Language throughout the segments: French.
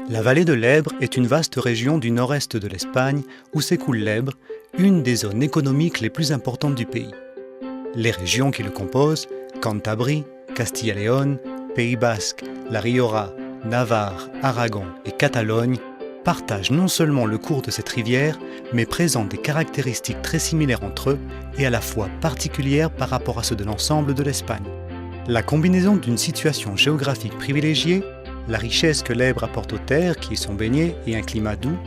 La vallée de l'Èbre est une vaste région du nord-est de l'Espagne où s'écoule l'Èbre, une des zones économiques les plus importantes du pays. Les régions qui le composent, Cantabrie, Castille-et-Léon, Pays Basque, La Rioja, Navarre, Aragon et Catalogne, partagent non seulement le cours de cette rivière, mais présentent des caractéristiques très similaires entre eux et à la fois particulières par rapport à ceux de l'ensemble de l'Espagne. La combinaison d'une situation géographique privilégiée, la richesse que l'Èbre apporte aux terres qui y sont baignées et un climat doux,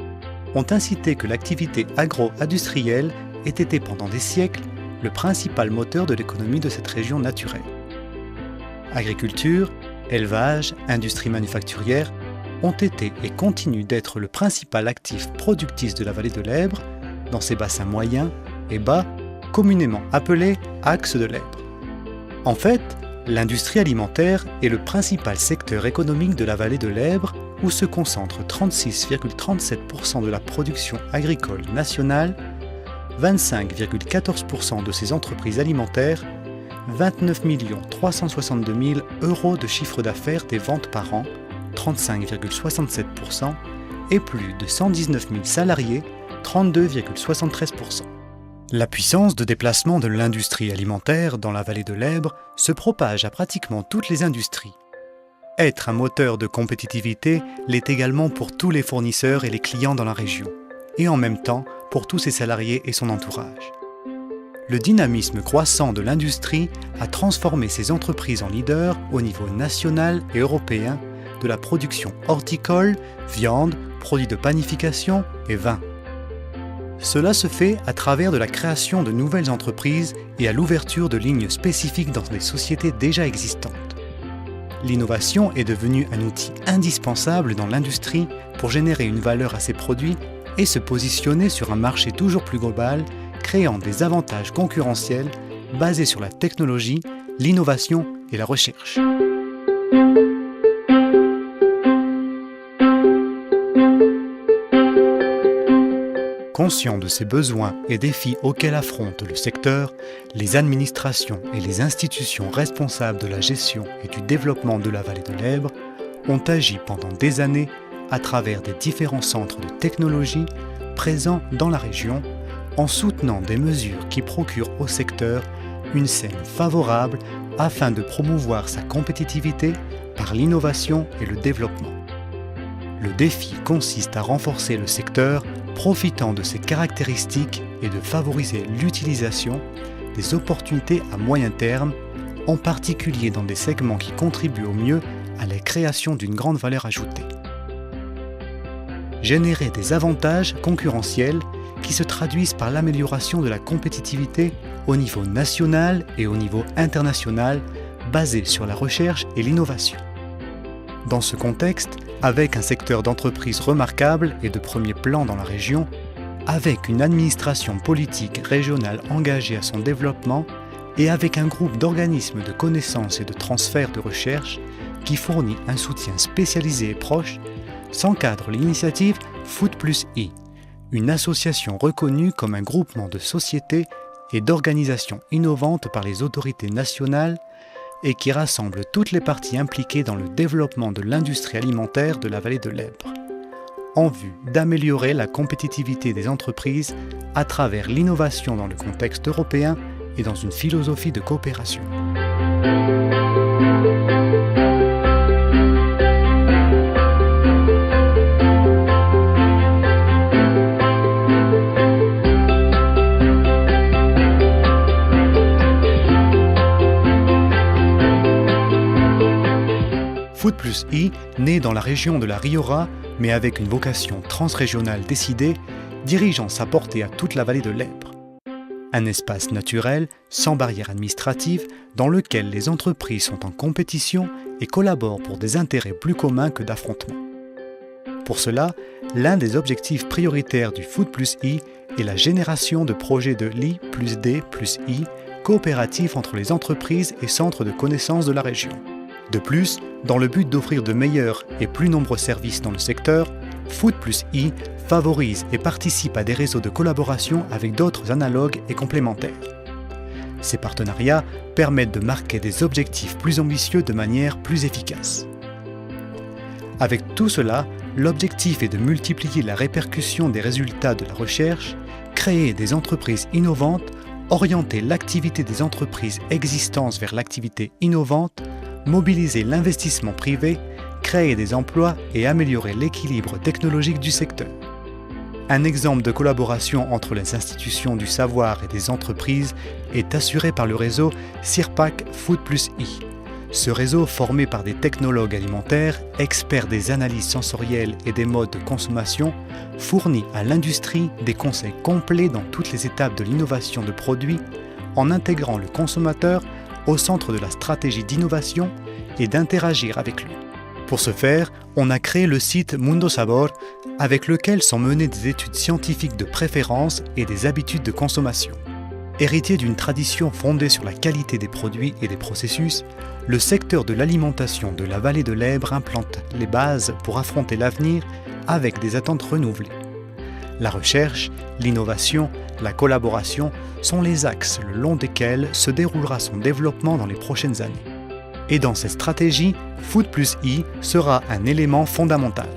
ont incité que l'activité agro-industrielle ait été pendant des siècles le principal moteur de l'économie de cette région naturelle. Agriculture, élevage, industrie manufacturière ont été et continuent d'être le principal actif productif de la vallée de l'Èbre, dans ses bassins moyens et bas, communément appelés axes de l'Èbre. En fait, l'industrie alimentaire est le principal secteur économique de la vallée de l'Èbre où se concentre 36,37% de la production agricole nationale, 25,14% de ses entreprises alimentaires, 29 362 000 € de chiffre d'affaires des ventes par an, 35,67%, et plus de 119 000 salariés, 32,73%. La puissance de déplacement de l'industrie alimentaire dans la vallée de l'Èbre se propage à pratiquement toutes les industries. Être un moteur de compétitivité l'est également pour tous les fournisseurs et les clients dans la région, et en même temps pour tous ses salariés et son entourage. Le dynamisme croissant de l'industrie a transformé ces entreprises en leaders au niveau national et européen de la production horticole, viande, produits de panification et vin. Cela se fait à travers de la création de nouvelles entreprises et à l'ouverture de lignes spécifiques dans des sociétés déjà existantes. L'innovation est devenue un outil indispensable dans l'industrie pour générer une valeur à ses produits et se positionner sur un marché toujours plus global, créant des avantages concurrentiels basés sur la technologie, l'innovation et la recherche. Conscient de ces besoins et défis auxquels affronte le secteur, les administrations et les institutions responsables de la gestion et du développement de la vallée de l'Èbre ont agi pendant des années à travers des différents centres de technologie présents dans la région, en soutenant des mesures qui procurent au secteur une scène favorable afin de promouvoir sa compétitivité par l'innovation et le développement. Le défi consiste à renforcer le secteur profitant de ses caractéristiques et de favoriser l'utilisation des opportunités à moyen terme, en particulier dans des segments qui contribuent au mieux à la création d'une grande valeur ajoutée. Générer des avantages concurrentiels qui se traduisent par l'amélioration de la compétitivité au niveau national et au niveau international, basés sur la recherche et l'innovation. Dans ce contexte, avec un secteur d'entreprise remarquable et de premier plan dans la région, avec une administration politique régionale engagée à son développement et avec un groupe d'organismes de connaissances et de transfert de recherche qui fournit un soutien spécialisé et proche, s'encadre l'initiative Food+I, une association reconnue comme un groupement de sociétés et d'organisations innovantes par les autorités nationales et qui rassemble toutes les parties impliquées dans le développement de l'industrie alimentaire de la vallée de l'Èbre, en vue d'améliorer la compétitivité des entreprises à travers l'innovation dans le contexte européen et dans une philosophie de coopération. Food+I, né dans la région de la Rioja, mais avec une vocation transrégionale décidée, dirigeant sa portée à toute la vallée de l'Èbre. Un espace naturel, sans barrières administratives, dans lequel les entreprises sont en compétition et collaborent pour des intérêts plus communs que d'affrontements. Pour cela, l'un des objectifs prioritaires du Food+I est la génération de projets de l'I+D+I, coopératifs entre les entreprises et centres de connaissances de la région. De plus, dans le but d'offrir de meilleurs et plus nombreux services dans le secteur, Food+I favorise et participe à des réseaux de collaboration avec d'autres analogues et complémentaires. Ces partenariats permettent de marquer des objectifs plus ambitieux de manière plus efficace. Avec tout cela, l'objectif est de multiplier la répercussion des résultats de la recherche, créer des entreprises innovantes, orienter l'activité des entreprises existantes vers l'activité innovante, mobiliser l'investissement privé, créer des emplois et améliorer l'équilibre technologique du secteur. Un exemple de collaboration entre les institutions du savoir et des entreprises est assuré par le réseau CIRPAC Food+I. Ce réseau, formé par des technologues alimentaires, experts des analyses sensorielles et des modes de consommation, fournit à l'industrie des conseils complets dans toutes les étapes de l'innovation de produits en intégrant le consommateur au centre de la stratégie d'innovation et d'interagir avec lui. Pour ce faire, on a créé le site Mundo Sabor avec lequel sont menées des études scientifiques de préférence et des habitudes de consommation. Héritier d'une tradition fondée sur la qualité des produits et des processus, le secteur de l'alimentation de la vallée de l'Èbre implante les bases pour affronter l'avenir avec des attentes renouvelées. La recherche, l'innovation, la collaboration sont les axes le long desquels se déroulera son développement dans les prochaines années. Et dans cette stratégie, Food+I sera un élément fondamental.